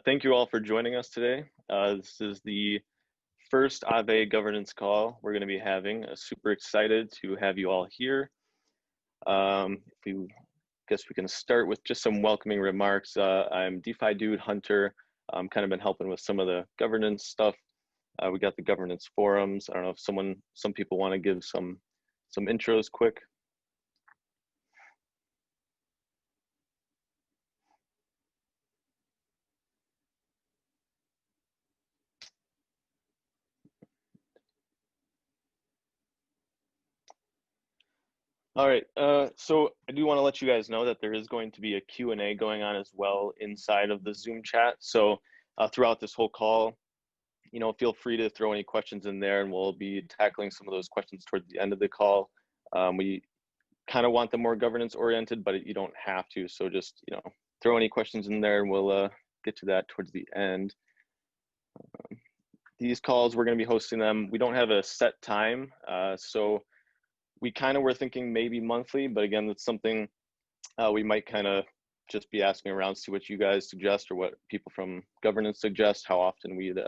Thank you all for joining us today. This is the first Aave governance call we're going to be having. Super excited to have you all here. Guess we can start with just some welcoming remarks. I'm DeFi Dude Hunter. I'm kind of been helping with some of the governance stuff. We got the governance forums. I don't know if some people want to give some intros quick. All right, so I do want to let you guys know that there is going to be a Q&A going on as well inside of the Zoom chat. So throughout this whole call, feel free to throw any questions in there and we'll be tackling some of those questions towards the end of the call. We kind of want them more governance oriented, but you don't have to. So just, throw any questions in there and we'll get to that towards the end. These calls, we're going to be hosting them. We don't have a set time. So we kind of were thinking maybe monthly, but again, that's something we might kind of just be asking around, see what you guys suggest or what people from governance suggest, how often we'd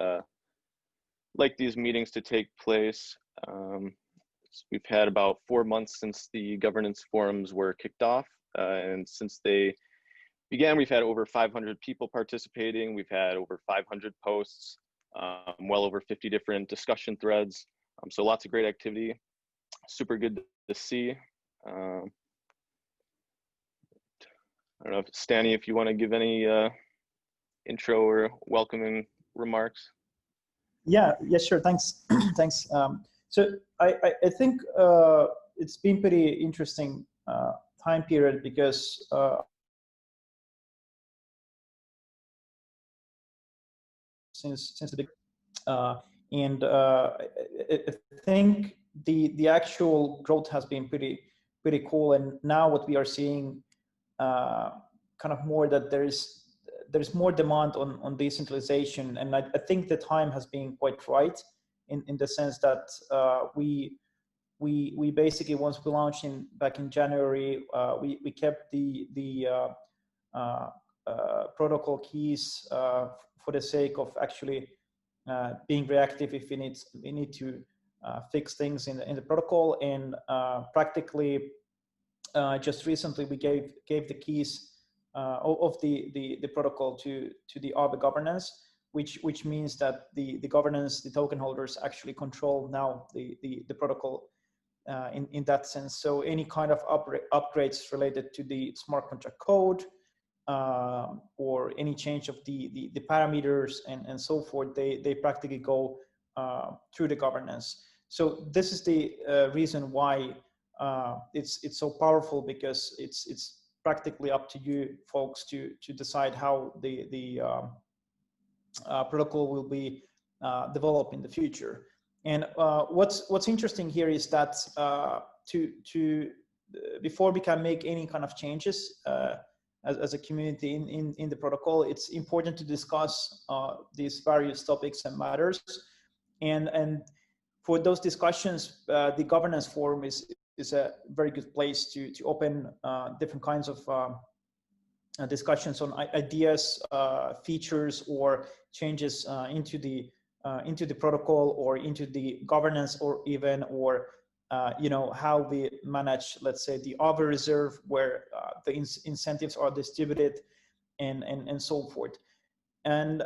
like these meetings to take place. We've had about 4 months since the governance forums were kicked off. And since they began, we've had over 500 people participating. We've had over 500 posts, well over 50 different discussion threads. So lots of great activity. Super good to see. I don't know, Stanny, if you want to give any intro or welcoming remarks. Yeah, sure. Thanks. Thanks. So I think it's been pretty interesting time period because since the beginning, and I think the actual growth has been pretty cool. And now what we are seeing kind of more that there's more demand on decentralization, and I think the time has been quite right in the sense that we basically, once we launched back in January, we kept the protocol keys for the sake of actually being reactive if we need to fix things in the protocol. And practically just recently we gave the keys of the protocol to the Aave governance, which means that the governance, the token holders actually control now the protocol in that sense. So any kind of upgrades related to the smart contract code or any change of the parameters and so forth, they practically go through the governance. So this is the reason why it's so powerful, because it's practically up to you folks to decide how the protocol will be developed in the future. And what's interesting here is that before we can make any kind of changes as a community in the protocol, it's important to discuss these various topics and matters. And for those discussions, the governance forum is a very good place to open different kinds of discussions on ideas, features, or changes into the protocol or into the governance, or how we manage, let's say, the Aave reserve, where the incentives are distributed, and so forth. And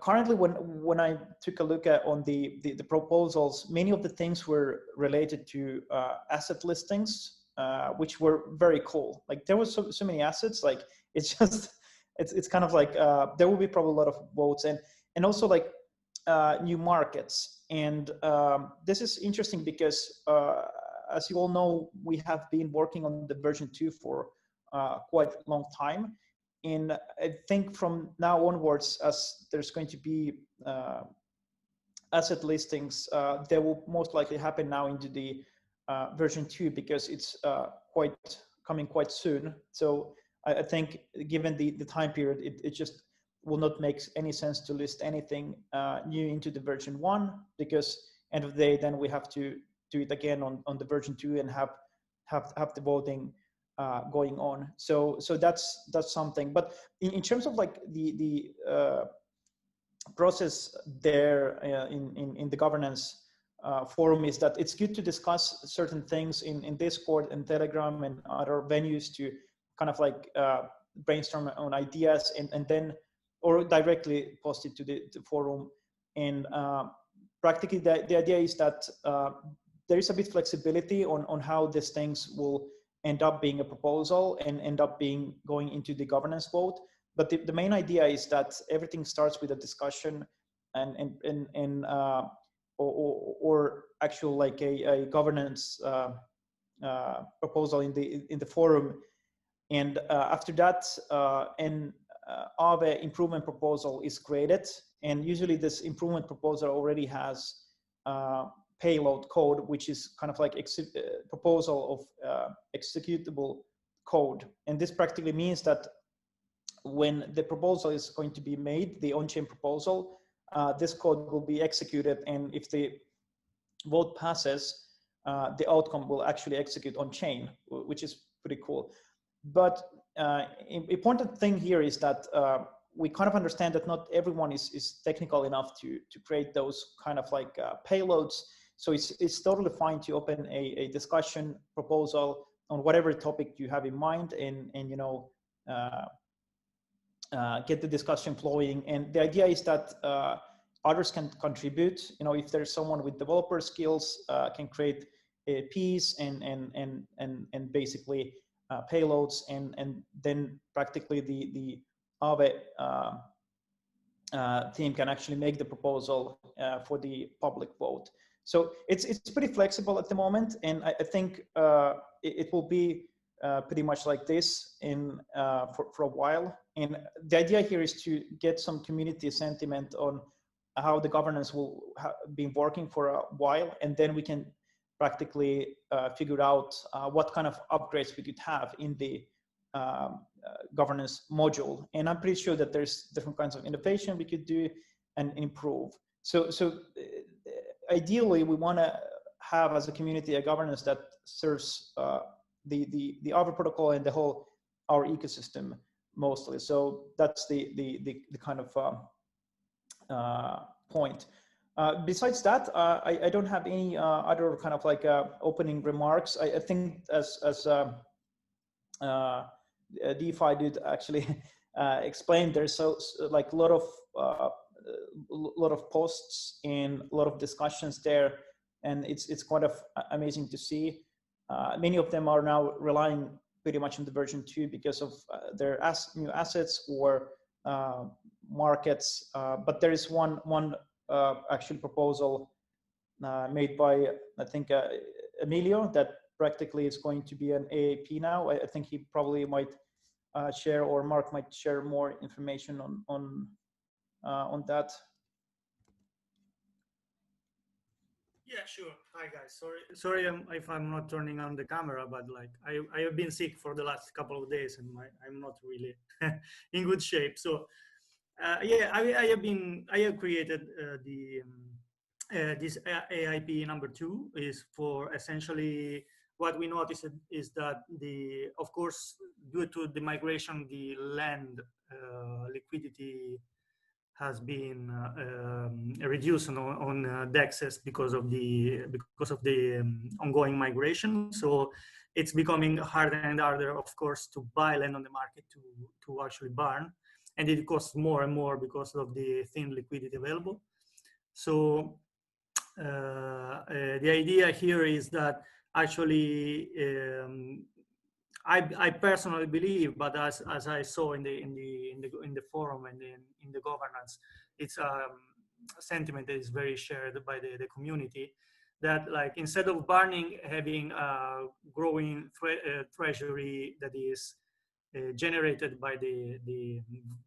currently, when I took a look at on the proposals, many of the things were related to asset listings, which were very cool. Like there was so many assets. Like it's kind of like there will be probably a lot of votes, and also like new markets. And this is interesting because as you all know, we have been working on the version 2 for quite a long time. And I think from now onwards, as there's going to be asset listings, they will most likely happen now into the version 2, because it's coming quite soon. So I think given the time period, it just will not make any sense to list anything new into the version 1, because end of the day, then we have to do it again on the version 2 and have the voting going on. So that's something. But in terms of like the process there in the governance forum, is that it's good to discuss certain things in Discord and Telegram and other venues to kind of like brainstorm on ideas, and then or directly post it to the forum. And practically the idea is that there is a bit flexibility on how these things will end up being a proposal and end up being going into the governance vote. But the main idea is that everything starts with a discussion and or actual like a governance proposal in the forum. And after that, an Aave improvement proposal is created. And usually this improvement proposal already has payload code, which is kind of like proposal of executable code. And this practically means that when the proposal is going to be made, the on-chain proposal, this code will be executed. And if the vote passes, the outcome will actually execute on chain, which is pretty cool. But important thing here is that we kind of understand that not everyone is technical enough to create those kind of like payloads. So it's totally fine to open a discussion proposal on whatever topic you have in mind, and you know, get the discussion flowing. And the idea is that others can contribute. You know, if there's someone with developer skills, can create a piece and basically payloads, and then practically the Aave team can actually make the proposal for the public vote. So it's pretty flexible at the moment, and I think it will be pretty much like this in for a while. And the idea here is to get some community sentiment on how the governance will be working for a while, and then we can practically figure out what kind of upgrades we could have in the governance module. And I'm pretty sure that there's different kinds of innovation we could do and improve. So ideally, we want to have as a community a governance that serves the Aave protocol and the whole our ecosystem mostly. So that's the kind of point. Besides that, I don't have any other kind of like opening remarks. I think as DeFi did actually explain, there's like a lot of posts and a lot of discussions there, and it's quite of amazing to see. Many of them are now relying pretty much on the version 2 because of their new assets or markets. But there is one actual proposal made by, I think, Emilio, that practically is going to be an AAP now. I think he probably might share, or Mark might share more information on that. Yeah, sure. Hi guys. Sorry if I'm not turning on the camera, but like I have been sick for the last couple of days, and I'm not really in good shape. So yeah, I have created this AIP number 2 is for essentially what we noticed is that of course, due to the migration, the land liquidity has been reduced on DEXs because of the ongoing migration. So it's becoming harder and harder, of course, to buy land on the market to actually burn, and it costs more and more because of the thin liquidity available. So the idea here is that actually I personally believe, but as I saw in the forum and in the governance, it's a sentiment that is very shared by the community, that like instead of burning, having a growing treasury that is generated by the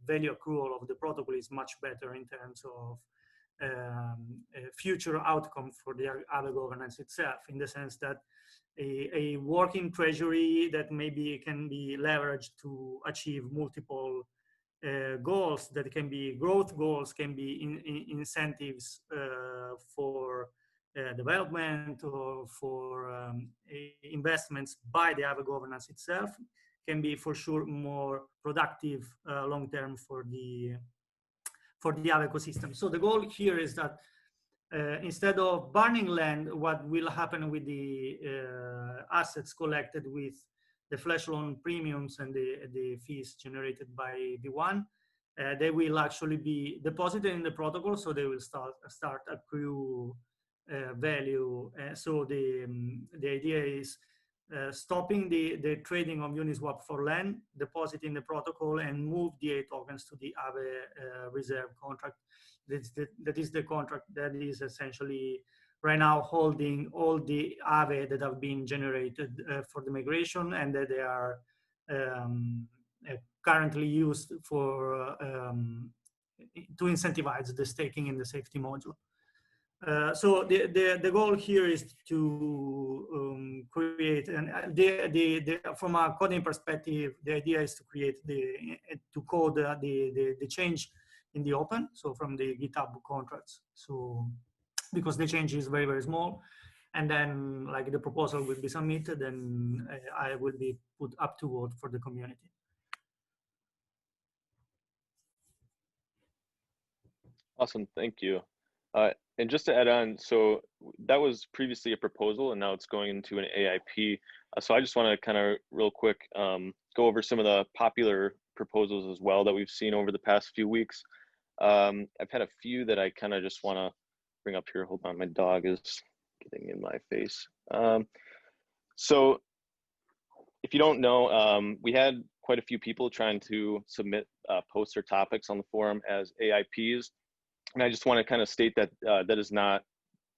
value accrual of the protocol is much better in terms of future outcome for the other governance itself, in the sense that a working treasury that maybe can be leveraged to achieve multiple goals, that can be growth goals, can be incentives for development or for investments by the Aave governance itself can be for sure more productive long term for the Aave ecosystem. So the goal here is that instead of burning land, what will happen with the assets collected with the flash loan premiums and the fees generated by V1, they will actually be deposited in the protocol, so they will start accrue value. So the idea is stopping the trading of Uniswap for land, deposit in the protocol, and move the A tokens to the Aave reserve contract. That is the contract that is essentially right now holding all the Aave that have been generated for the migration, and that they are currently used for to incentivize the staking in the safety module. So the goal here is to create, and from a coding perspective, the idea is to create to code the change in the open, so from the GitHub contracts. So because the change is very, very small, and then like the proposal will be submitted, and I will be put up to vote for the community. Awesome, thank you. And just to add on, so that was previously a proposal, and now it's going into an AIP. So I just want to kind of real quick go over some of the popular proposals as well that we've seen over the past few weeks. I've had a few that I kind of just want to bring up here. Hold on, my dog is getting in my face. So if you don't know, we had quite a few people trying to submit posts or topics on the forum as AIPs. And I just want to kind of state that that is not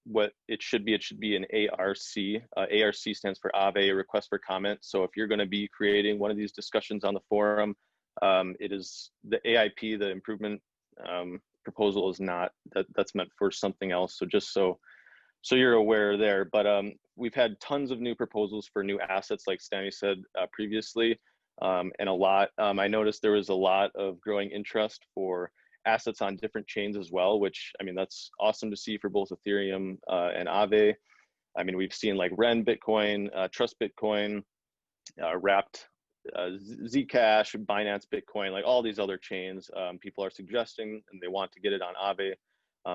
what it should be. It should be an ARC. ARC stands for Aave, request for comment. So if you're going to be creating one of these discussions on the forum, it is the AIP, the improvement proposal is not, that's meant for something else. So just so you're aware there. But we've had tons of new proposals for new assets, like Stanley said previously, and a lot. I noticed there was a lot of growing interest for assets on different chains as well, which, I mean, that's awesome to see for both Ethereum and Aave. I mean, we've seen like Ren Bitcoin, Trust Bitcoin, Wrapped, Zcash, Binance Bitcoin, like all these other chains. People are suggesting and they want to get it on Aave.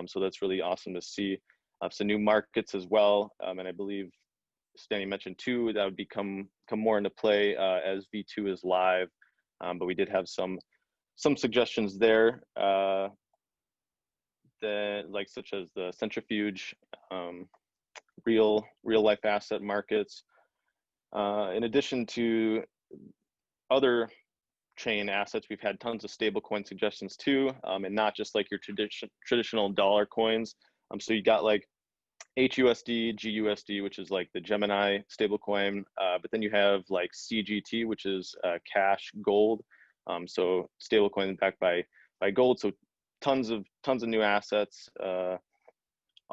So that's really awesome to see. Some new markets as well. And I believe Stanley mentioned too, that would come more into play as V2 is live. But we did have some suggestions there, that like such as the centrifuge, real life asset markets, in addition to other chain assets. We've had tons of stablecoin suggestions too, and not just like your traditional dollar coins. So you got like HUSD, GUSD, which is like the Gemini stablecoin, but then you have like CGT, which is cash gold. So stablecoin backed by gold. So tons of new assets.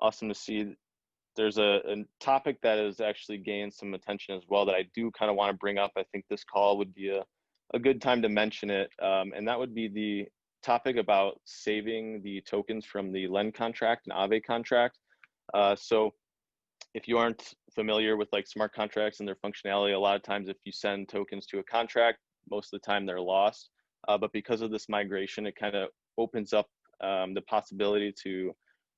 Awesome to see. There's a topic that has actually gained some attention as well that I do kind of want to bring up. I think this call would be a good time to mention it. And that would be the topic about saving the tokens from the Len contract and Aave contract. So if you aren't familiar with like smart contracts and their functionality, a lot of times if you send tokens to a contract, most of the time they're lost. But because of this migration, it kind of opens up the possibility to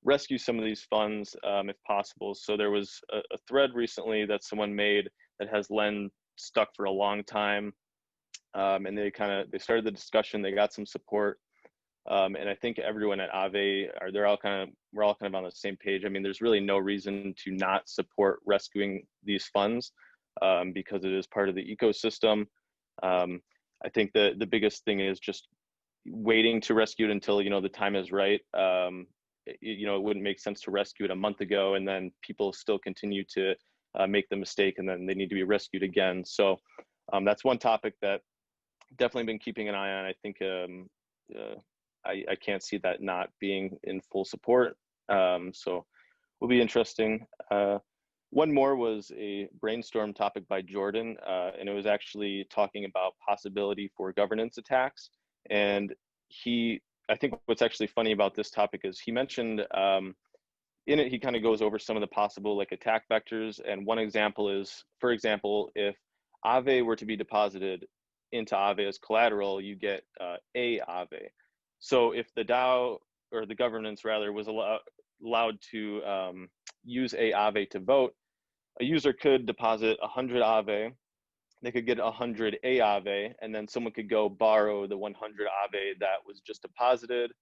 rescue some of these funds if possible. So there was a thread recently that someone made that has Len stuck for a long time. And they started the discussion, they got some support. And I think everyone at Aave we're all kind of on the same page. I mean, there's really no reason to not support rescuing these funds because it is part of the ecosystem. I think the biggest thing is just waiting to rescue it until, the time is right. It wouldn't make sense to rescue it a month ago and then people still continue to make the mistake and then they need to be rescued again. So that's one topic that definitely been keeping an eye on. I think I can't see that not being in full support. So will be interesting. One more was a brainstorm topic by Jordan, and it was actually talking about possibility for governance attacks. And I think what's actually funny about this topic is he mentioned in it, he kind of goes over some of the possible like attack vectors. And one example is, for example, if Aave were to be deposited into Aave as collateral, you get a Aave. So if the DAO, or the governance rather, was allowed to use a Aave to vote, a user could deposit 100 Aave, they could get 100 Aave, and then someone could go borrow the 100 Aave that was just deposited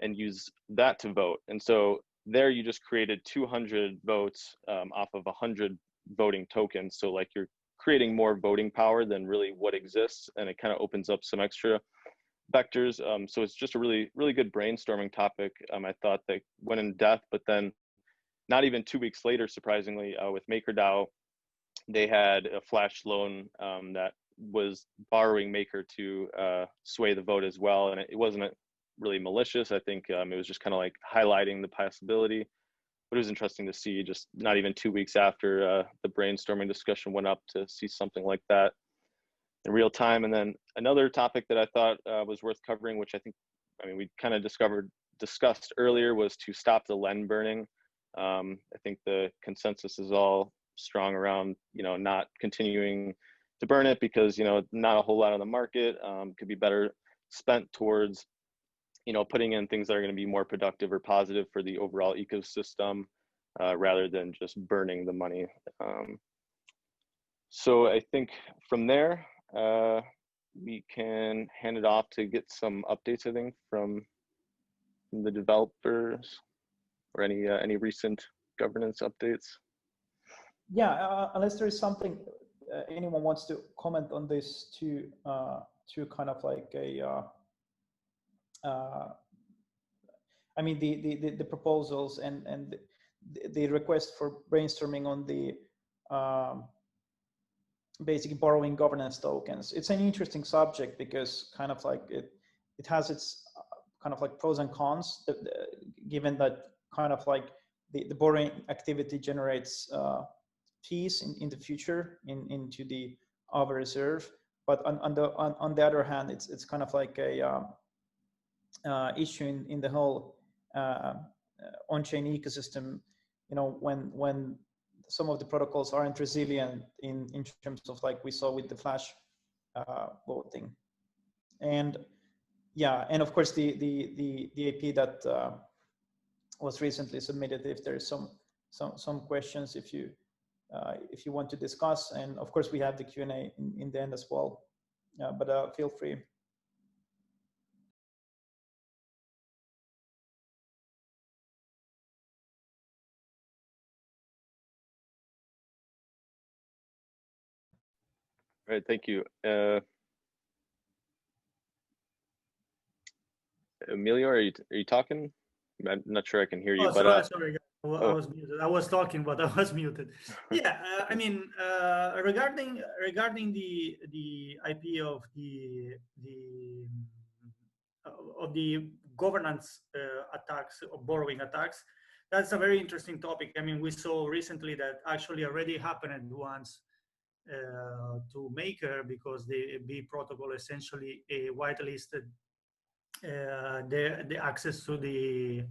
and use that to vote. And so there you just created 200 votes off of 100 voting tokens. So like you're creating more voting power than really what exists, and it kind of opens up some extra vectors. So it's just a really, really good brainstorming topic. I thought that went in depth, but then not even 2 weeks later, surprisingly, with MakerDAO, they had a flash loan that was borrowing Maker to sway the vote as well. And it wasn't really malicious. I think it was just kind of like highlighting the possibility. But it was interesting to see, just not even 2 weeks after the brainstorming discussion went up, to see something like that in real time. And then another topic that I thought was worth covering, which I mean, we kind of discussed earlier, was to stop the LEN burning. I think the consensus is all strong around, not continuing to burn it, because, not a whole lot on the market, could be better spent towards, putting in things that are going to be more productive or positive for the overall ecosystem, rather than just burning the money. So I think from there, we can hand it off to get some updates, I think, from the developers, or any recent governance updates. Yeah, unless there is something anyone wants to comment on this, to kind of like a I mean, the proposals and the request for brainstorming on the basically borrowing governance tokens. It's an interesting subject, because kind of like it has its kind of like pros and cons, given that kind of like the borrowing activity generates fees in the future into the Aave reserve. But on the other hand, it's kind of like a issue in the whole on-chain ecosystem, when some of the protocols aren't resilient in terms of, like we saw with the flash voting. And yeah, and of course the AP that was recently submitted, if there's some questions, if you want to discuss, and of course we have the Q&A in the end as well, but feel free. All right, thank you. Emilio, are you talking? I'm not sure I can hear you. Oh, but sorry. I was muted. I was talking, but I was muted. Yeah, I mean, regarding the IP of the governance attacks, or borrowing attacks, that's a very interesting topic. I mean, we saw recently that actually already happened once to Maker, because the B protocol essentially whitelisted the access to the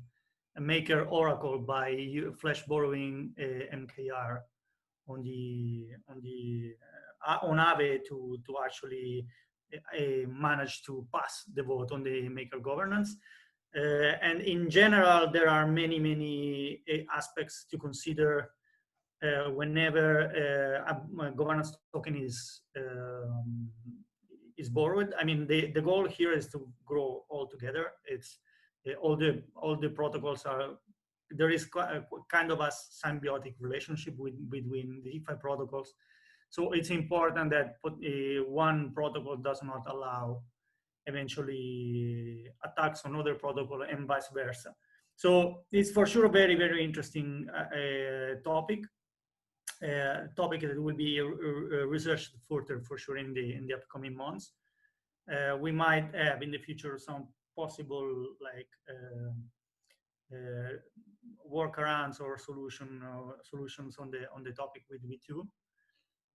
Maker Oracle by flash borrowing MKR on Aave to actually manage to pass the vote on the Maker governance. And in general, there are many aspects to consider whenever a governance token is borrowed. I mean, the goal here is to grow all together. It's all the protocols are, there is kind of a symbiotic relationship between the DeFi protocols. So it's important that one protocol does not allow eventually attacks on other protocol, and vice versa. So it's for sure a very interesting topic that will be researched further for sure in the upcoming months. We might have in the future some possible like workarounds or solutions on the topic with V2.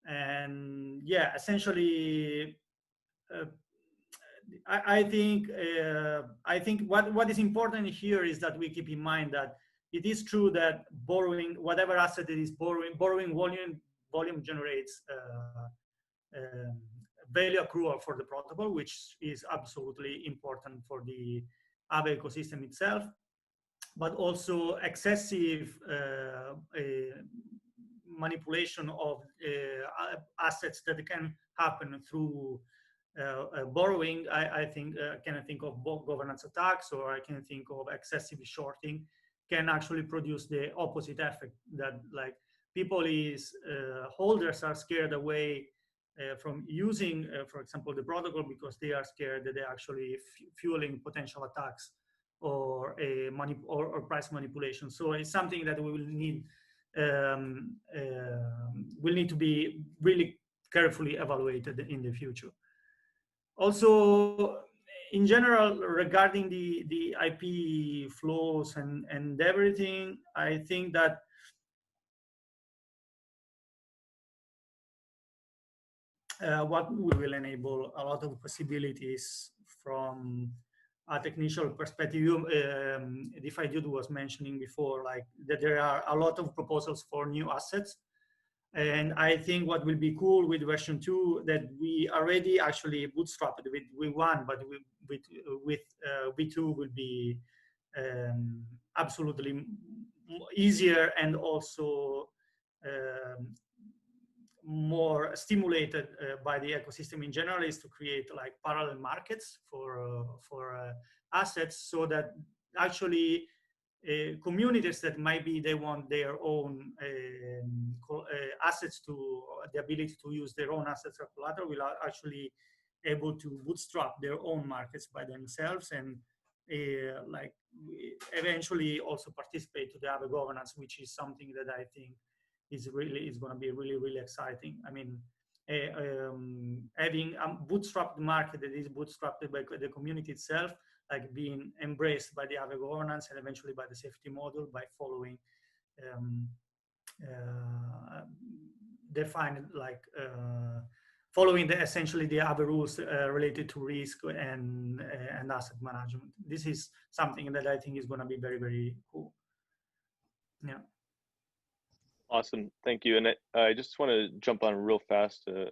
And yeah, essentially, I think what is important here is that we keep in mind that it is true that borrowing, whatever asset it is borrowing volume generates um, value accrual for the protocol, which is absolutely important for the Aave ecosystem itself, but also excessive manipulation of assets that can happen through borrowing. I think can I think of governance attacks, or I can think of excessive shorting, can actually produce the opposite effect, that like people is holders are scared away from using, for example, the protocol, because they are scared that they're actually fueling potential attacks or or price manipulation. So it's something that we will need to be really carefully evaluated in the future. Also, in general, regarding the IP flows and everything, I think that what will enable a lot of possibilities from a technical perspective. DeFi Dude was mentioning before, like that there are a lot of proposals for new assets. And I think what will be cool with version 2, that we already actually bootstrapped with V1, but with V2 will be absolutely easier, and also more stimulated by the ecosystem in general, is to create like parallel markets for assets, so that actually communities that maybe they want their own assets, to the ability to use their own assets as collateral, will actually able to bootstrap their own markets by themselves, and like eventually also participate to the Aave governance, which is something that I think is going to be really exciting. I mean, having a bootstrapped market that is bootstrapped by the community itself, like being embraced by the Aave governance and eventually by the safety model, by following defined like following essentially the Aave rules related to risk and asset management. This is something that I think is going to be very cool. Yeah. Awesome, thank you. And I just want to jump on real fast to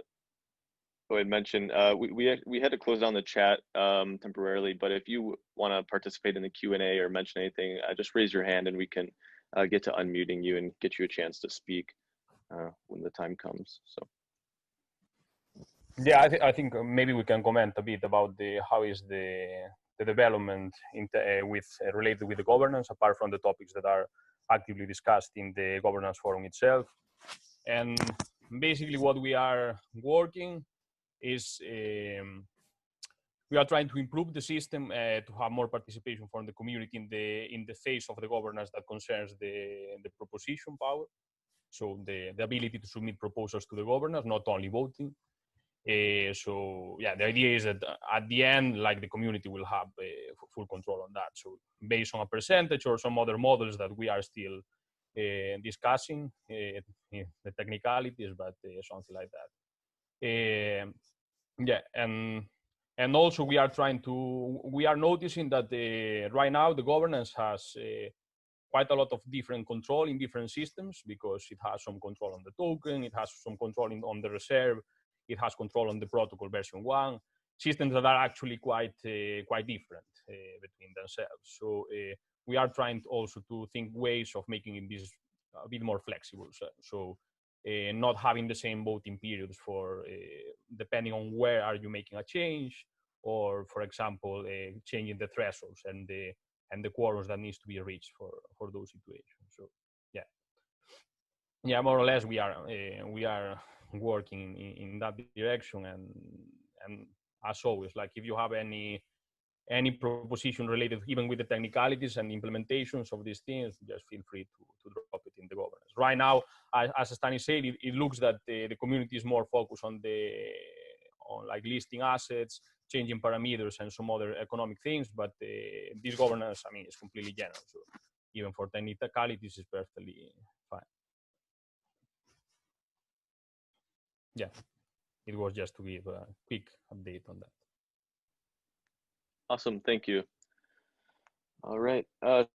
go ahead and mention, we had to close down the chat temporarily, but if you want to participate in the Q&A or mention anything, just raise your hand and we can get to unmuting you and get you a chance to speak when the time comes. So. Yeah, I think maybe we can comment a bit about how is the development related with the governance, apart from the topics that are actively discussed in the governance forum itself. And basically what we are working is we are trying to improve the system to have more participation from the community in the phase of the governance that concerns the proposition power. So the ability to submit proposals to the governors, not only voting. So yeah, the idea is that at the end, like the community will have full control on that. So based on a percentage or some other models that we are still discussing, the technicalities, but something like that. Yeah, and also we are noticing that right now the governance has quite a lot of different control in different systems, because it has some control on the token, it has some control on the reserve, it has control on the protocol version 1, systems that are actually quite different between themselves. So we are trying also to think ways of making this a bit more flexible. So not having the same voting periods for depending on where are you making a change, or for example changing the thresholds and the quorums that needs to be reached for those situations. So yeah, more or less we are working in that direction, and as always, like if you have any proposition related even with the technicalities and implementations of these things, just feel free to drop it in the governance. Right now, as Stanis said, it looks that the community is more focused on like listing assets, changing parameters, and some other economic things, but this governance, I mean, is completely general. So even for technicalities, is perfectly fine. Yeah, it was just to give a quick update on that. Awesome, thank you. All right.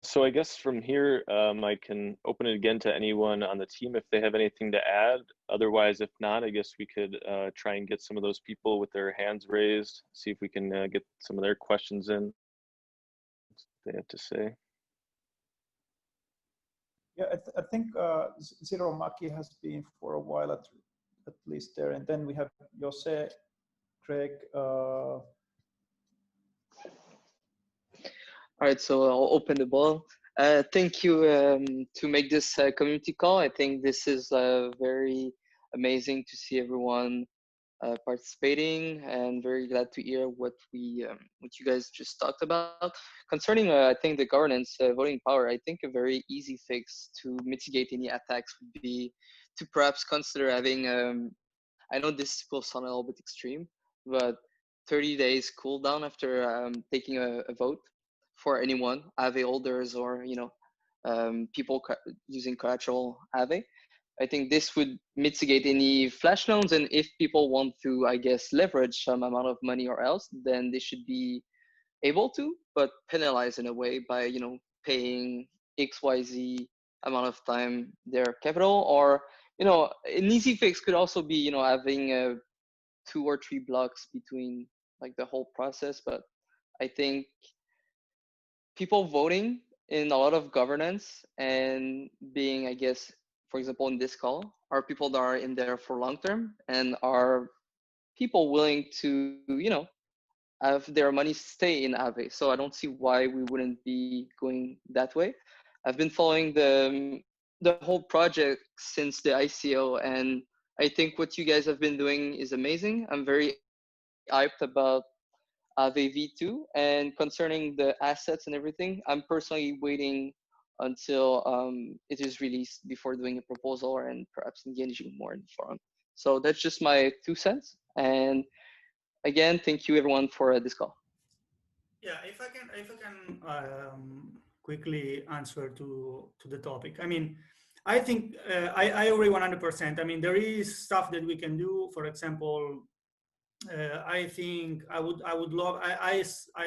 So I guess from here, I can open it again to anyone on the team if they have anything to add. Otherwise, if not, I guess we could try and get some of those people with their hands raised, see if we can get some of their questions in. They have to say. Yeah, I think Zero Maki has been for a while at least there, and then we have Jose, Craig. All right, so I'll open the ball. Thank you to make this community call. I think this is very amazing to see everyone participating, and very glad to hear what you guys just talked about concerning. I think the governance, voting power. I think a very easy fix to mitigate any attacks would be to perhaps consider having. I know this will sound a little bit extreme, but 30 days cooldown after taking a vote for anyone, Aave holders or people using collateral Aave. I think this would mitigate any flash loans, and if people want to, I guess, leverage some amount of money or else, then they should be able to, but penalized in a way by paying XYZ amount of time their capital, or an easy fix could also be having 2 or 3 blocks between like the whole process. But I think people voting in a lot of governance and being, I guess, for example, in this call, are people that are in there for long term and are people willing to, have their money stay in Aave. So I don't see why we wouldn't be going that way. I've been following the whole project since the ICO, and I think what you guys have been doing is amazing. I'm very hyped about Aave V2, and concerning the assets and everything, I'm personally waiting until it is released before doing a proposal and perhaps engaging more in the forum. So that's just my 2 cents. And again, thank you everyone for this call. Yeah, if I can quickly answer to the topic. I mean, I think I agree 100%. I mean, there is stuff that we can do. For example, I think I would love. I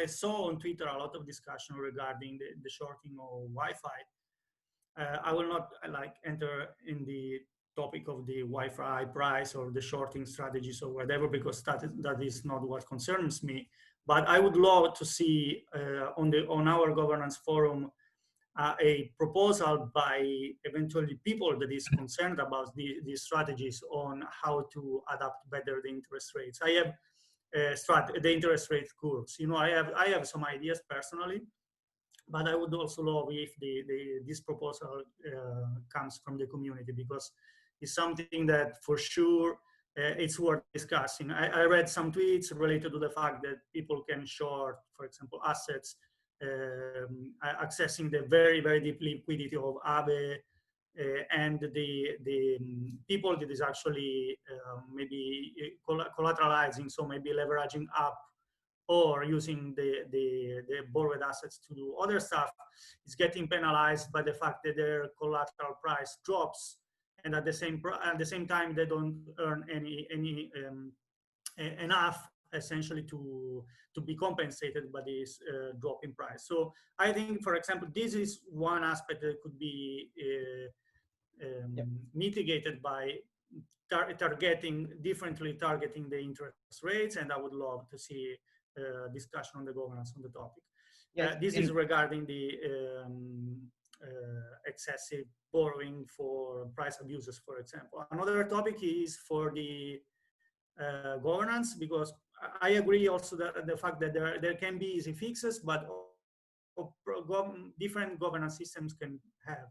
saw on Twitter a lot of discussion regarding the shorting of Wi-Fi. I will not like enter in the topic of the Wi-Fi price or the shorting strategies or whatever, because that is not what concerns me. But I would love to see on our governance forum a proposal by eventually people that is concerned about these strategies on how to adapt better the interest rates. I have the interest rate curves. I have some ideas personally, but I would also love if this proposal comes from the community, because it's something that for sure it's worth discussing. I read some tweets related to the fact that people can short, for example, assets, accessing the very, very deep liquidity of Aave, and the people that is actually maybe collateralizing, so maybe leveraging up or using the borrowed assets to do other stuff, is getting penalized by the fact that their collateral price drops, and at the same time they don't earn any enough essentially to be compensated by this drop in price. So I think, for example, this is one aspect that could be mitigated by targeting the interest rates, and I would love to see discussion on the governance on the topic. Yes, this is regarding the excessive borrowing for price abuses, for example. Another topic is for the governance, because I agree also that the fact that there can be easy fixes, but different governance systems can have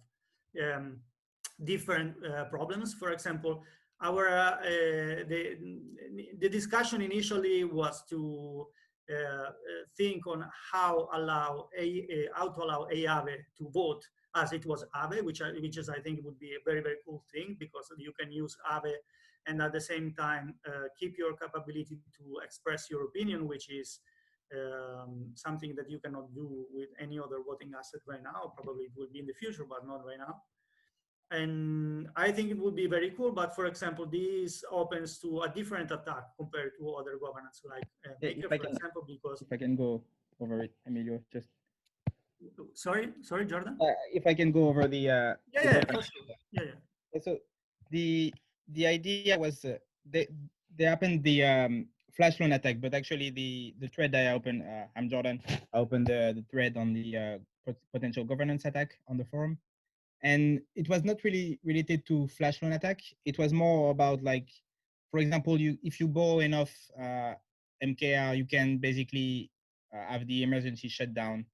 different problems. For example, the discussion initially was to think on how to allow Aave to vote as it was Aave, which is I think would be a very, very cool thing, because you can use Aave and at the same time keep your capability to express your opinion, which is something that you cannot do with any other voting asset right now. Probably it will be in the future, but not right now. And I think it would be very cool. But for example, this opens to a different attack compared to other governance, like Maker, for example, because if I can go over it, Emilio, just Sorry, Jordan. If I can go over the Yeah, for sure. Yeah. so the idea was they happened the flash loan attack, but actually the thread that I opened, I'm Jordan. I opened the thread on the potential governance attack on the forum, and it was not really related to flash loan attack. It was more about, like, for example, if you borrow enough MKR, you can basically have the emergency shutdown,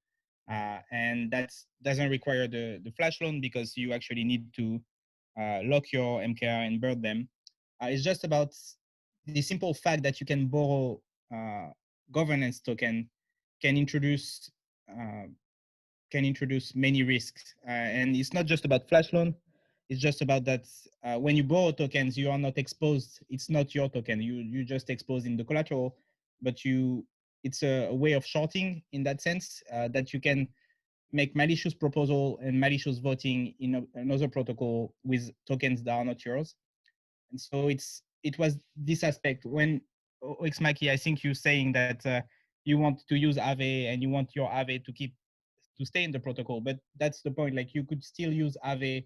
and that doesn't require the flash loan because you actually need to lock your MKR and burn them. It's just about the simple fact that you can borrow governance token can introduce uh, many risks. And it's not just about flash loan. It's just about that when you borrow tokens, you are not exposed. It's not your token. You just exposed in the collateral, but it's a way of shorting in that sense, that you can make malicious proposal and malicious voting in another protocol with tokens that are not yours. And so it was this aspect when Oxmaki, I think you're saying that you want to use Aave and you want your Aave to stay in the protocol, but that's the point. Like, you could still use Aave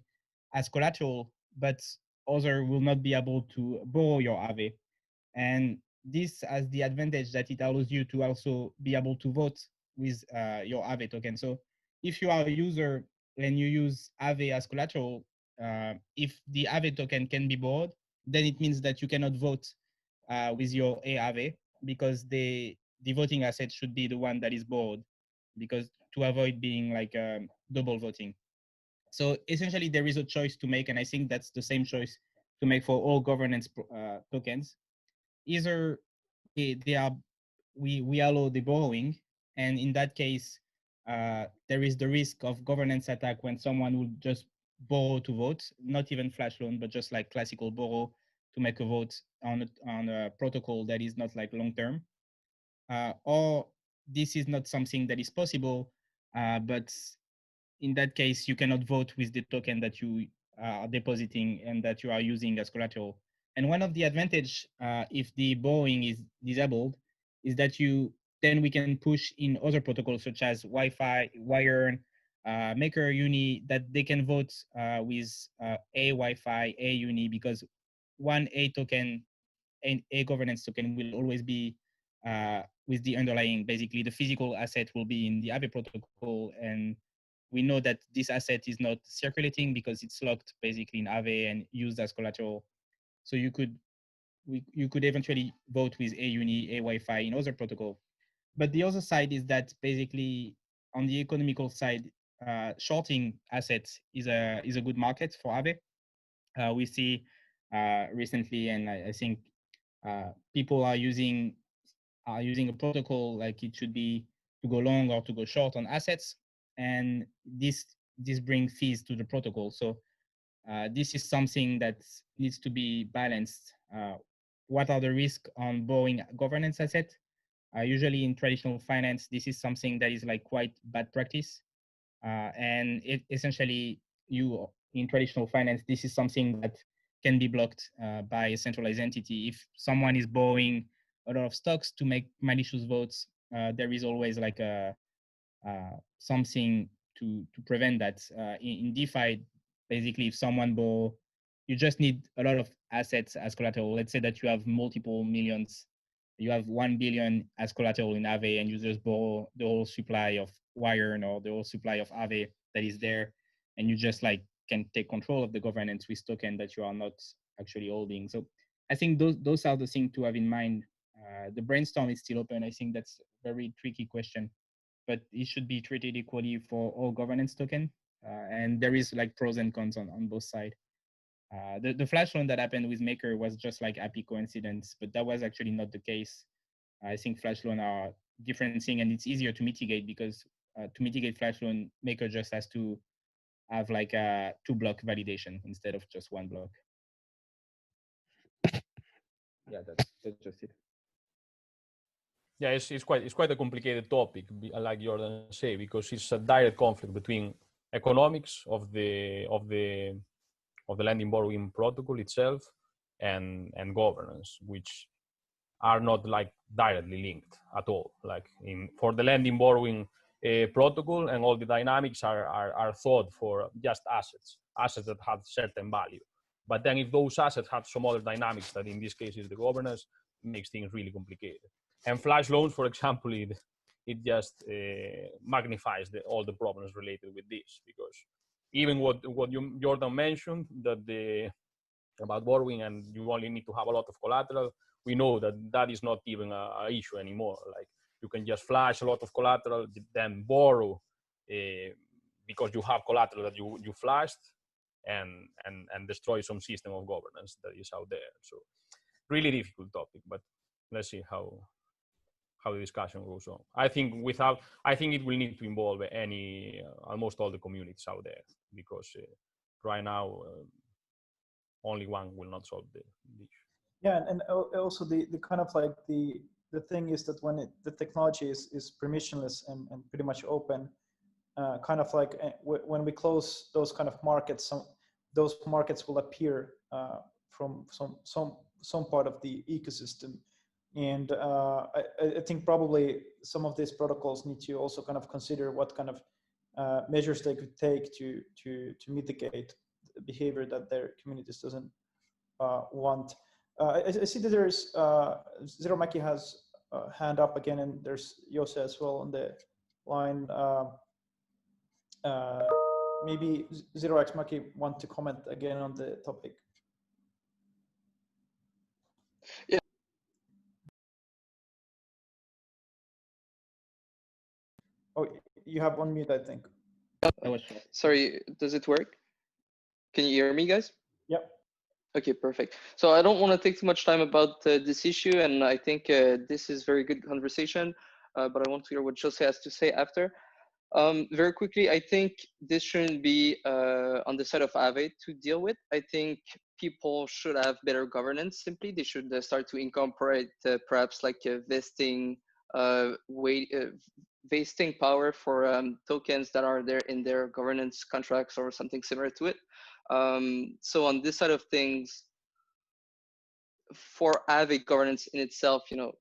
as collateral, but other will not be able to borrow your Aave. And this has the advantage that it allows you to also be able to vote with your Aave token. So if you are a user and you use Aave as collateral, if the Aave token can be borrowed, then it means that you cannot vote with your Aave, because the voting asset should be the one that is borrowed, because to avoid being like double voting. So essentially there is a choice to make, and I think that's the same choice to make for all governance tokens. Either they are we allow the borrowing, and in that case there is the risk of governance attack when someone will just borrow to vote, not even flash loan, but just like classical borrow to make a vote on a protocol that is not like long term, or this is not something that is possible, but in that case you cannot vote with the token that you are depositing and that you are using as collateral. And one of the advantage, if the borrowing is disabled, is that then we can push in other protocols such as Wi-Fi, Wire, Maker, Uni, that they can vote with a Wi-Fi, a Uni, because one A token and a governance token will always be with the underlying. Basically, the physical asset will be in the Aave protocol, and we know that this asset is not circulating because it's locked basically in Aave and used as collateral. So you could eventually vote with a Uni, a Wi-Fi in other protocol. But the other side is that basically on the economical side, shorting assets is a good market for Aave. We see recently, and I think people are using a protocol like it should be to go long or to go short on assets, and this brings fees to the protocol. So this is something that needs to be balanced. What are the risks on borrowing governance asset? Usually in traditional finance, this is something that is like quite bad practice. And it essentially, in traditional finance, this is something that can be blocked by a centralized entity. If someone is borrowing a lot of stocks to make malicious votes, there is always like something to prevent that. In DeFi, basically, if someone borrow, you just need a lot of assets as collateral. Let's say that you have multiple millions, you have 1 billion as collateral in Aave, and you just borrow the whole supply of Wire or the whole supply of Aave that is there, and you just like can take control of the governance with token that you are not actually holding. So I think those are the things to have in mind. The brainstorm is still open. I think that's a very tricky question, but it should be treated equally for all governance token. And there is like pros and cons on both sides. The flash loan that happened with Maker was just like happy coincidence, but that was actually not the case. I think flash loan are different thing, and it's easier to mitigate because to mitigate flash loan, Maker just has to have like a 2-block validation instead of just 1 block. Yeah, that's just it. Yeah, it's quite a complicated topic, like Jordan say, because it's a direct conflict between economics of the lending borrowing protocol itself and governance, which are not like directly linked at all. Like for the lending borrowing, protocol, and all the dynamics are thought for just assets that have certain value. But then if those assets have some other dynamics that in this case is the governance, makes things really complicated. And flash loans, for example, it just magnifies all the problems related with this, because even what Jordan mentioned, that about borrowing and you only need to have a lot of collateral, we know that is not even a issue anymore. Like, you can just flash a lot of collateral, then borrow because you have collateral that you flashed, and destroy some system of governance that is out there. So really difficult topic, but let's see how the discussion goes on. I think it will need to involve almost all the communities out there, because right now only one will not solve the issue. Yeah, and also the kind of like the thing is that when the technology is permissionless and pretty much open, kind of like when we close those kind of markets, those markets will appear from some part of the ecosystem. And I think probably some of these protocols need to also kind of consider what kind of measures they could take to mitigate the behavior that their communities doesn't want. I see that there's Zero Maki has a hand up again, and there's Jose as well on the line. Maybe Zero X Maki want to comment again on the topic. Yeah. Oh, you have on mute, I think. Sorry, does it work? Can you hear me, guys? Yep. Okay, perfect. So I don't want to take too much time about this issue, and I think this is very good conversation, but I want to hear what Jose has to say after. Very quickly, I think this shouldn't be on the side of Aave to deal with. I think people should have better governance. Simply, they should start to incorporate perhaps like vesting vesting power for tokens that are there in their governance contracts or something similar to it. So on this side of things, for Aave governance in itself, I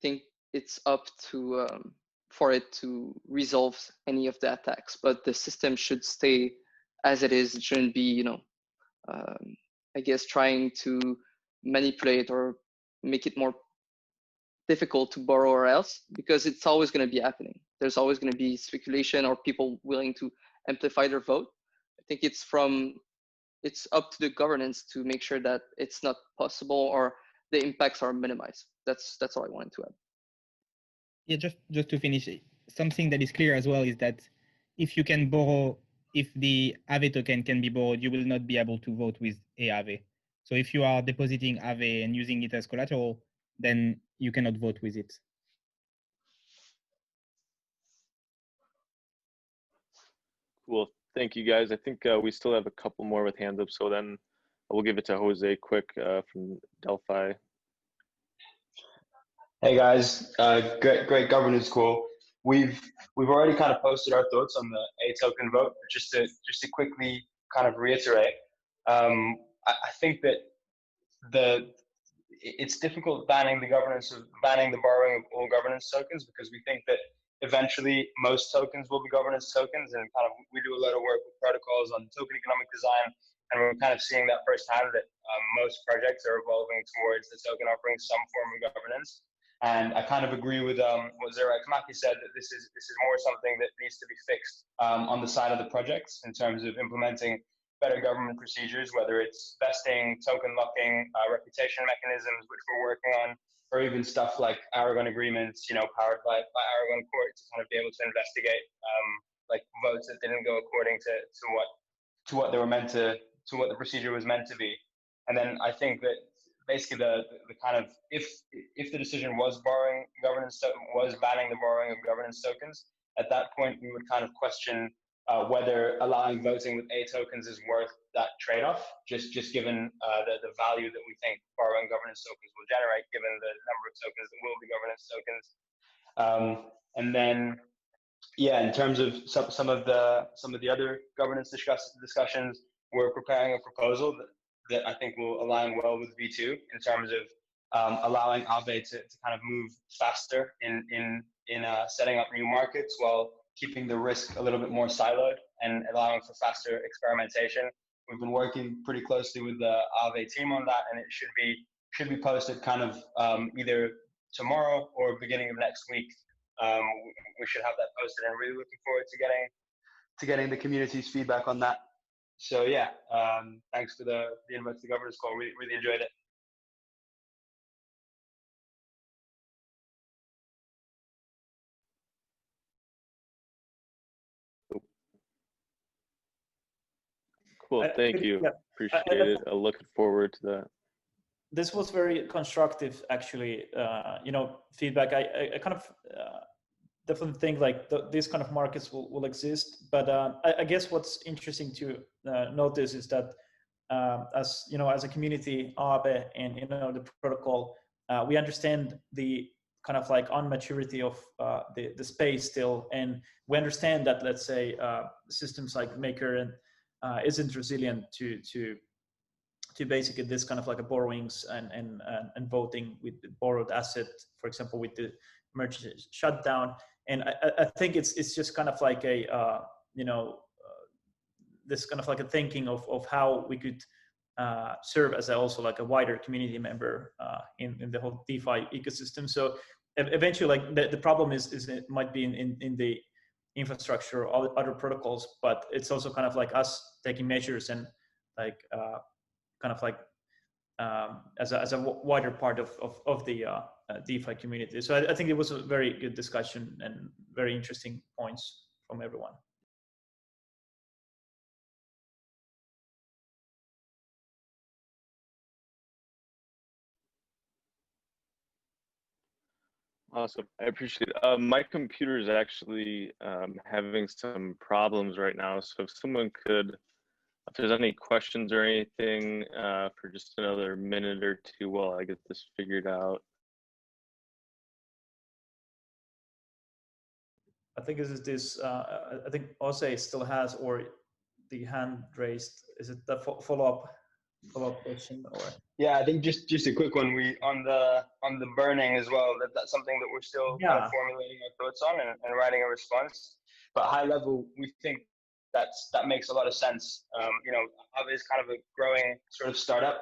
think it's up to for it to resolve any of the attacks, but the system should stay as it is. It shouldn't be, I guess, trying to manipulate or make it more difficult to borrow or else, because it's always going to be happening. There's always going to be speculation or people willing to amplify their vote. I think it's up to the governance to make sure that it's not possible or the impacts are minimized. That's all I wanted to add. Yeah, just to finish, something that is clear as well is that if you can borrow, if the Aave token can be borrowed, you will not be able to vote with Aave. So if you are depositing Aave and using it as collateral, then you cannot vote with it. Cool. Thank you, guys. I think we still have a couple more with hands up, so then we'll give it to Jose quick from Delphi. Hey guys, great governance call. We've already kind of posted our thoughts on the A token vote. Just to quickly kind of reiterate, I think that it's difficult banning the borrowing of all governance tokens, because we think that eventually most tokens will be governance tokens, and kind of we do a lot of work with protocols on token economic design, and we're kind of seeing that firsthand that most projects are evolving towards the token offering some form of governance. And I kind of agree with what Zero X Maki said, that this is more something that needs to be fixed on the side of the projects in terms of implementing better government procedures, whether it's vesting, token locking, reputation mechanisms, which we're working on, or even stuff like Aragon agreements, powered by Aragon Court, to kind of be able to investigate like votes that didn't go according to what they were meant to what the procedure was meant to be. And then I think that basically the kind of if the decision was banning the borrowing of governance tokens, at that point we would kind of question whether allowing voting with A tokens is worth that trade-off, just given the value that we think borrowing governance tokens will generate, given the number of tokens that will be governance tokens. And then, yeah, in terms of some of the other governance discussions, we're preparing a proposal that I think will align well with V2 in terms of allowing Aave to kind of move faster in setting up new markets, while keeping the risk a little bit more siloed and allowing for faster experimentation. We've been working pretty closely with the Aave team on that, and it should be posted kind of either tomorrow or beginning of next week. We should have that posted, and really looking forward to getting the community's feedback on that. So yeah, thanks for the invite to the governance call. Really enjoyed it. Cool, thank you. Yeah. Appreciate it. I'm looking forward to that. This was very constructive, actually. Feedback. I kind of definitely think like these kind of markets will exist, but I guess what's interesting to notice is that as you know, as a community, Aave and the protocol, we understand the kind of like unmaturity of the space still, and we understand that, let's say, systems like Maker and isn't resilient to basically this kind of like a borrowings and voting with the borrowed asset, for example, with the emergency shutdown. And I think it's just kind of like a this kind of like a thinking of how we could serve as also like a wider community member in the whole DeFi ecosystem. So eventually, like the problem is it might be in the infrastructure or other protocols, but it's also kind of like us taking measures and like kind of like as a wider part of the DeFi community. So I think it was a very good discussion and very interesting points from everyone. Awesome, I appreciate it. My computer is actually having some problems right now, so if someone could, if there's any questions or anything, for just another minute or two while I get this figured out. I think this. I think Ose still has, or the hand raised. Is it the follow-up question or? Yeah, I think just a quick one. We on the burning as well. That's something that we're still kind of formulating our thoughts on and writing a response. But high level, we think that makes a lot of sense. Aave is kind of a growing sort of startup,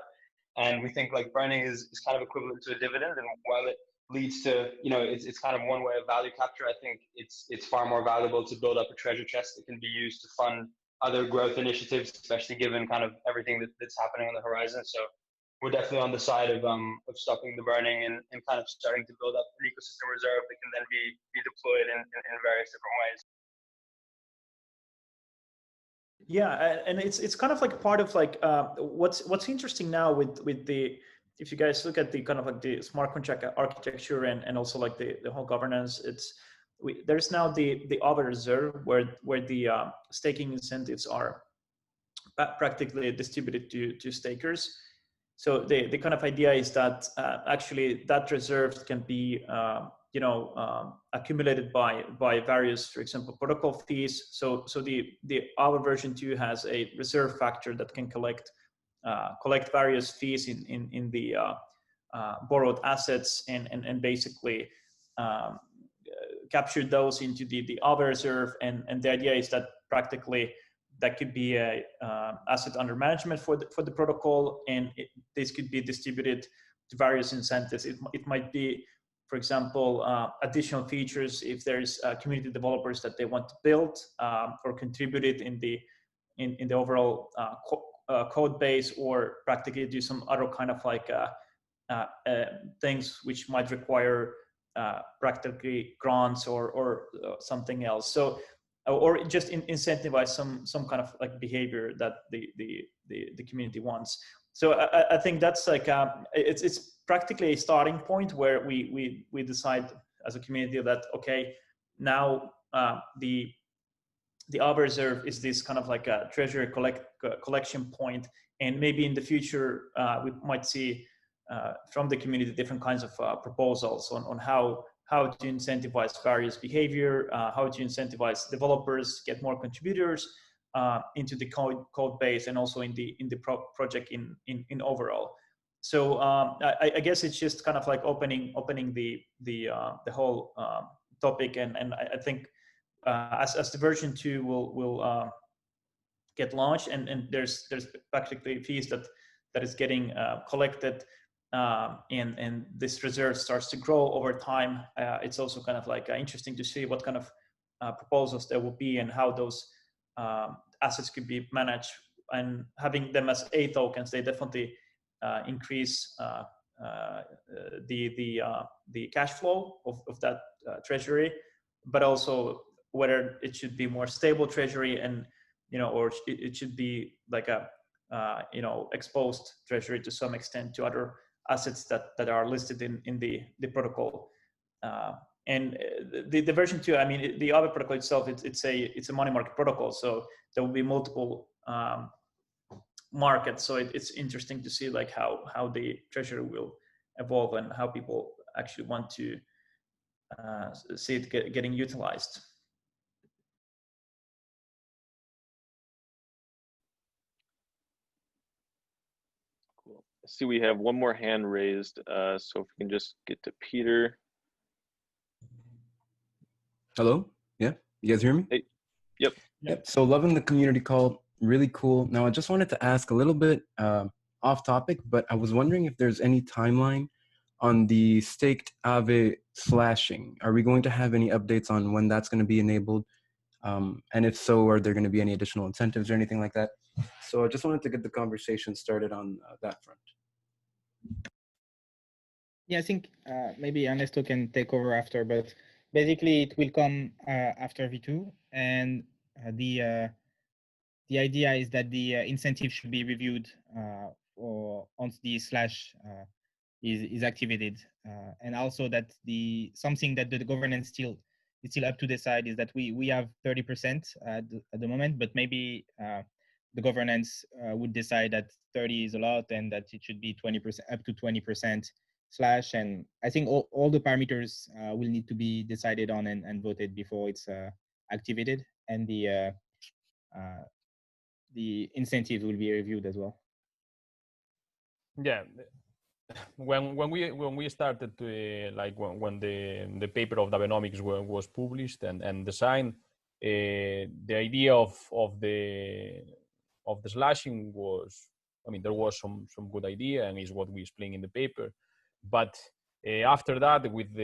and we think like burning is kind of equivalent to a dividend. And while it leads to it's kind of one way of value capture, I think it's far more valuable to build up a treasure chest that can be used to fund other growth initiatives, especially given kind of everything that's happening on the horizon. So we're definitely on the side of stopping the burning and kind of starting to build up an ecosystem reserve that can then be deployed in various different ways. Yeah, and it's kind of like part of like what's interesting now with the, if you guys look at the kind of like the smart contract architecture and also like the whole governance, there's now the Aave reserve where the staking incentives are practically distributed to stakers. So the kind of idea is that actually that reserve can be accumulated by various, for example, protocol fees. So the Aave version 2 has a reserve factor that can collect various fees in the borrowed assets and basically capture those into the Aave reserve. And the idea is that practically that could be a asset under management for the protocol, and this could be distributed to various incentives. It might be, for example, additional features if there's community developers that they want to build or contribute it in the overall code base, or practically do some other kind of like things which might require practically grants or something else. So, or just incentivize some kind of like behavior that the community wants. So I think that's like it's practically a starting point where we decide as a community that okay, now the Aave reserve is this kind of like a treasury collection point, and maybe in the future we might see from the community different kinds of proposals on how to incentivize various behavior, how to incentivize developers, get more contributors into the code base, and also in the project in overall. So I guess it's just kind of like opening the whole topic, and I think as the version 2 will get launched, and there's practically fees that is getting collected, and this reserve starts to grow over time. It's also kind of like interesting to see what kind of proposals there will be and how those assets could be managed. And having them as A tokens, they definitely increase the cash flow of that treasury, but also whether it should be more stable treasury, and or it should be like a exposed treasury to some extent to other assets that are listed in the protocol. And the version 2, I mean, the other protocol itself, it's a money market protocol, so there will be multiple markets. So it's interesting to see like how the treasury will evolve and how people actually want to see it getting utilized. Cool. I see we have one more hand raised, so if we can just get to Peter. Hello? Yeah, you guys hear me? Hey. Yep. Yep. So loving the community call, really cool. Now I just wanted to ask a little bit off topic, but I was wondering if there's any timeline on the staked Aave slashing. Are we going to have any updates on when that's going to be enabled? And if so, are there going to be any additional incentives or anything like that? So I just wanted to get the conversation started on that front. Yeah, I think maybe Ernesto can take over after, but basically it will come after V2, and the idea is that the incentive should be reviewed once the slash is activated, and also that something that the governance still up to decide is that we have 30% at the moment, but maybe the governance would decide that 30 is a lot and that it should be 20%, up to 20% slash. And I think all the parameters will need to be decided on and voted before it's activated, and the incentives will be reviewed as well. Yeah, when we started to like when the paper of Dabenomics was published and designed, the idea of the slashing was, I mean, there was some good idea, and is what we explain in the paper, but after that, with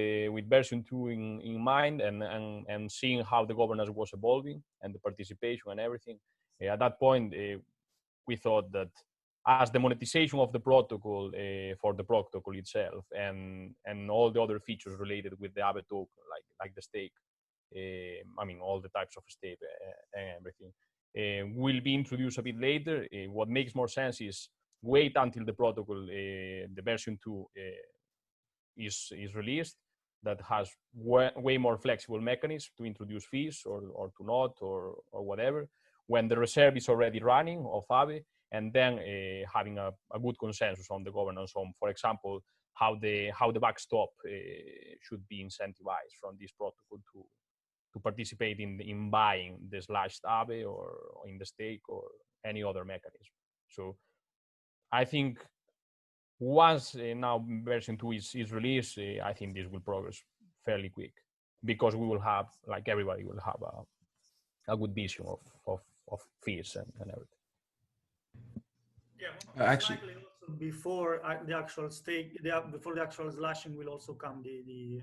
version 2 in mind, and seeing how the governance was evolving and the participation and everything, at that point we thought that as the monetization of the protocol for the protocol itself and all the other features related with the Aave token, like the stake, I mean, all the types of stake and everything, will be introduced a bit later. What makes more sense is wait until the protocol, the version 2 is released, that has way more flexible mechanisms to introduce fees or to not, or whatever, when the reserve is already running of Aave, and then having a good consensus on the governance on, for example, how the backstop should be incentivized from this protocol to participate in buying the slashed Aave or in the stake or any other mechanism. So I think once now version 2 is released, I think this will progress fairly quick, because we will have, like everybody will have a good vision of fees and everything. Yeah, actually, also before the actual stake, before the actual slashing, will also come the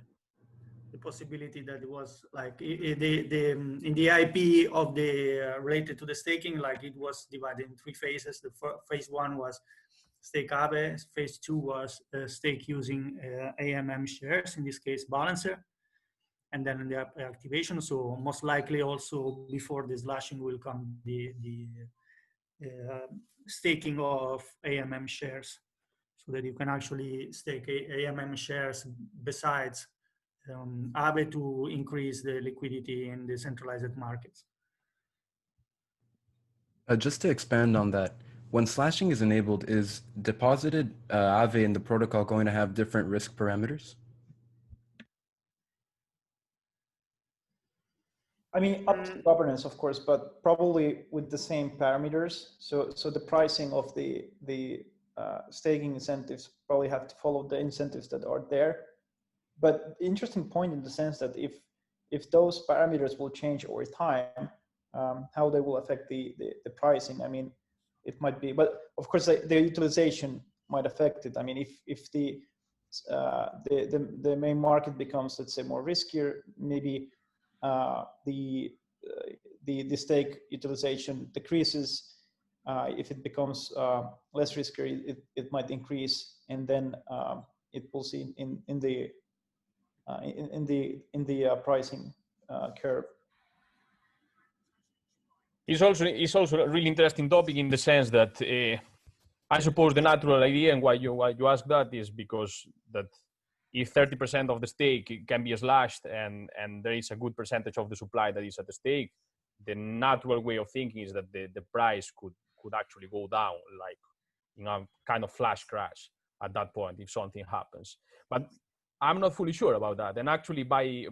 possibility that it was like in the IP of the related to the staking, like it was divided in 3 phases. The phase 1 was stake Aave, phase 2 was stake using AMM shares, in this case Balancer, and then the activation. So most likely also before the slashing will come the staking of AMM shares, so that you can actually stake AMM shares besides Aave to increase the liquidity in the centralized markets. Just to expand on that, when slashing is enabled, is deposited Aave in the protocol going to have different risk parameters? I mean, up to governance, of course, but probably with the same parameters. So the pricing of the staking incentives probably have to follow the incentives that are there. But interesting point in the sense that if if those parameters will change over time, how they will affect the pricing. I mean, it might be, but of course the utilization might affect it. I mean, if the main market becomes, let's say, more riskier, maybe the stake utilization decreases. If it becomes less risky, it might increase, and then it will see in the pricing curve. It's also a really interesting topic in the sense that I suppose the natural idea and why you ask that is because that if 30% of the stake can be slashed and there is a good percentage of the supply that is at the stake, the natural way of thinking is that the price could actually go down, like in a kind of flash crash at that point if something happens. But I'm not fully sure about that. And actually, by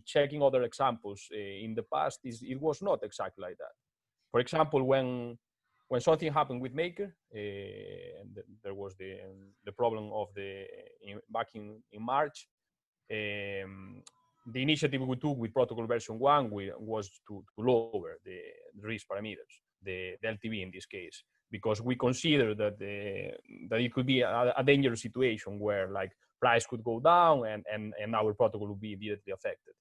checking other examples in the past, it was not exactly like that. For example, when something happened with Maker, there was the problem of back in March. The initiative we took with protocol version 1 was to lower the risk parameters, the LTV in this case, because we consider that it could be a dangerous situation where like price could go down and our protocol would be immediately affected.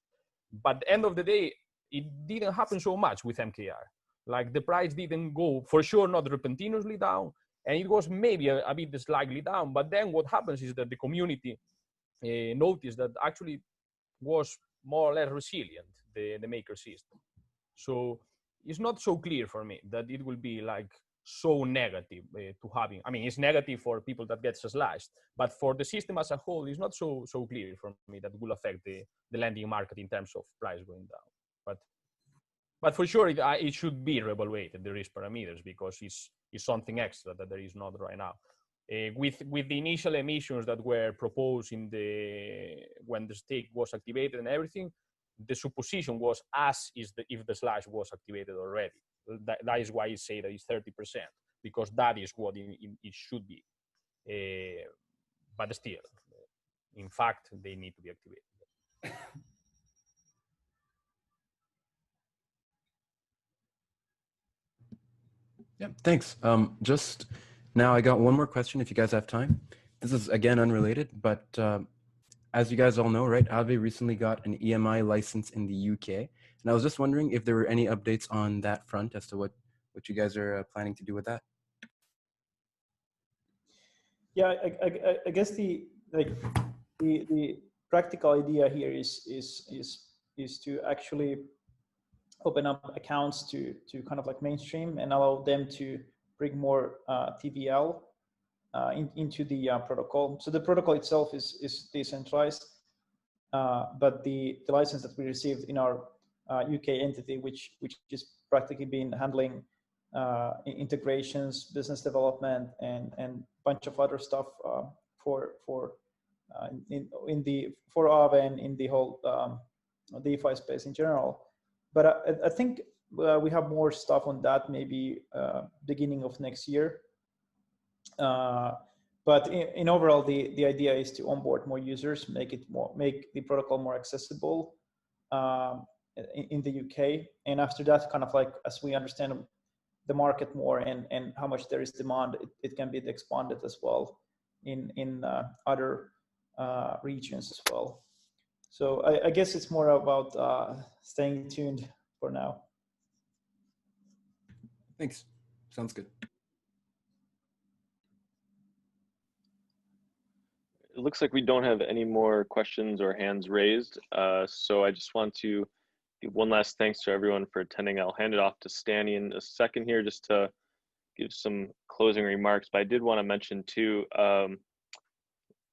But at the end of the day, it didn't happen so much with MKR. Like the price didn't go, for sure, not repentinously down, and it was maybe a bit slightly down. But then what happens is that the community noticed that actually was more or less resilient, the Maker system. So it's not so clear for me that it will be like so negative to having. I mean, it's negative for people that gets slashed, but for the system as a whole, it's not so clear for me that will affect the lending market in terms of price going down. But for sure, it should be reevaluated, the risk parameters, because it's something extra that there is not right now. With the initial emissions that were proposed when the stake was activated and everything, the supposition was if the slash was activated already. That is why I say that it's 30%, because that is what it should be. But still, in fact, they need to be activated. Yeah, thanks. Just now, I got one more question if you guys have time. This is, again, unrelated, but as you guys all know, right, Aave recently got an EMI license in the UK. And I was just wondering if there were any updates on that front as to what you guys are planning to do with that. Yeah, I guess the practical idea here is to actually open up accounts to kind of like mainstream and allow them to bring more TVL into the protocol. So the protocol itself is decentralized, but the license that we received in our UK entity, which is practically been handling integrations, business development, and bunch of other stuff for Aave and in the whole DeFi space in general. But I think we have more stuff on that maybe beginning of next year. But in overall, the idea is to onboard more users, make the protocol more accessible in the UK, and after that, kind of like as we understand the market more and how much there is demand, it can be expanded as well in other regions as well. So I guess it's more about staying tuned for now. Thanks. Sounds good. It looks like we don't have any more questions or hands raised. So I just want to give one last thanks to everyone for attending. I'll hand it off to Stanny in a second here just to give some closing remarks. But I did want to mention too,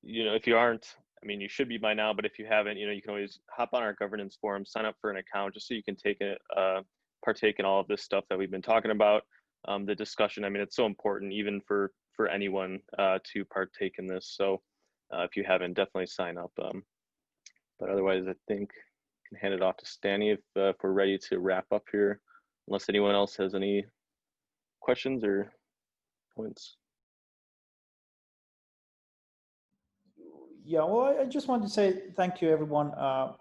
you know, if you aren't, I mean, you should be by now, but if you haven't, you know, you can always hop on our governance forum, sign up for an account just so you can partake in all of this stuff that we've been talking about. The discussion, I mean, it's so important even for anyone to partake in this. So if you haven't, definitely sign up. But otherwise, I think I can hand it off to Stanny if we're ready to wrap up here, unless anyone else has any questions or points. Yeah, well, I just wanted to say thank you, everyone,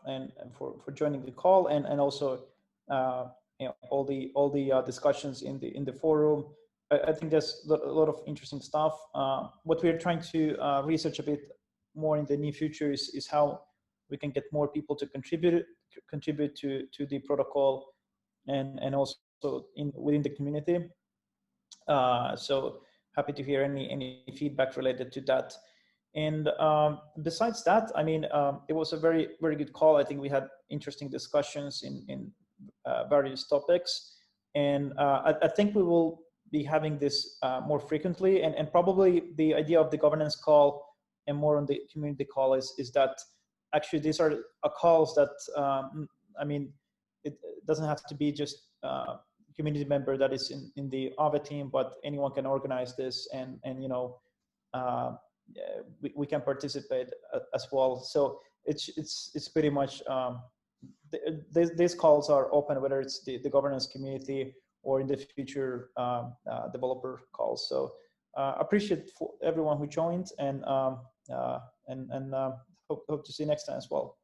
and for joining the call, and also all the discussions in the forum. I think there's a lot of interesting stuff. What we're trying to research a bit more in the near future is how we can get more people to contribute to the protocol, and also within the community. So happy to hear any feedback related to that. And besides that, I mean, it was a very good call. I think we had interesting discussions in various topics, and I think we will be having this more frequently. And probably the idea of the governance call and more on the community call is that actually these are calls that I mean, it doesn't have to be just community member that is in the Aave team, but anyone can organize this, and you know, we can participate as well. So it's pretty much these calls are open, whether it's the governance community or in the future developer calls. So appreciate for everyone who joined, and hope to see you next time as well.